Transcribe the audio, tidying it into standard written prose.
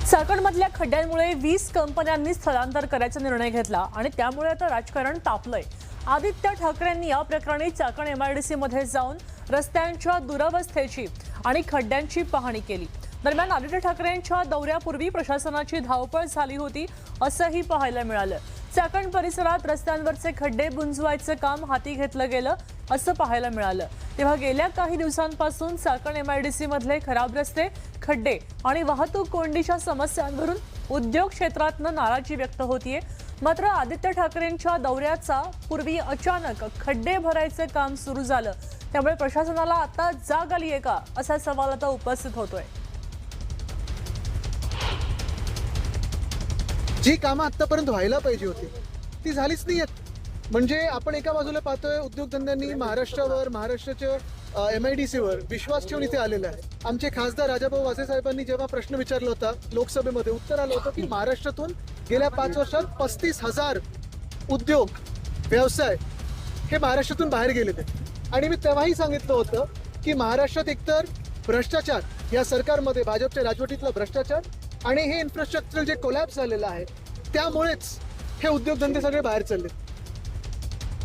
चाकणमधल्या खड्ड्यांमुळे 20 कंपन्यांनी स्थलांतर करायचा निर्णय घेतला आणि त्यामुळे आता राजकारण तापलंय। आदित्य ठाकरेंनी या प्रकरणी चाकण एमआयडीसी मध्ये जाऊन रस्त्यांच्या दुरवस्थेची आणि खड्ड्यांची पाहणी केली। दरम्यान आदित्य ठाकरेंच्या दौऱ्यापूर्वी प्रशासनाची धावपळ झाली होती असंही पाहायला मिळालं। चाकण परिसरात रस्त्यांवरचे खड्डे बुंजवायचं काम हाती घेतलं गेलं असं पाहायला मिळालं। तेव्हा गेल्या काही दिवसांपासून चाकण एमआयडीसी मधले खराब रस्ते, खड्डे आणि वाहतूक कोंडीच्या समस्यांवरून उद्योग क्षेत्रातनं नाराजी व्यक्त होतीये। मात्र आदित्य ठाकरेंच्या दौऱ्याचा पूर्वी अचानक खड्डे भरायचं काम सुरू झालं, त्यामुळे प्रशासनाला आता जाग आलीये का असा सवाल आता उपस्थित होतोय। जी कामं आतापर्यंत व्हायला पाहिजे होती ती झालीच नाहीयेत। म्हणजे आपण एका बाजूला पाहतोय उद्योगधंद्यांनी महाराष्ट्रावर, महाराष्ट्राच्या एमआयडीसीवर विश्वास ठेवून इथे आलेला आहे। आमचे खासदार राजाभाऊ वासे साहेबांनी जेव्हा प्रश्न विचारला होता लोकसभेमध्ये, उत्तर आलं होतं की महाराष्ट्रातून गेल्या 5 वर्षात 35,000 उद्योग व्यवसाय हे महाराष्ट्रातून बाहेर गेले ते। आणि मी तेव्हाही सांगितलं होतं की महाराष्ट्रात एकतर भ्रष्टाचार, या सरकारमध्ये भाजपच्या राजवटीतला भ्रष्टाचार आणि हे इन्फ्रास्ट्रक्चर जे कोलॅप्स झालेलं आहे त्यामुळेच हे उद्योगधंदे सगळे बाहेर चालले।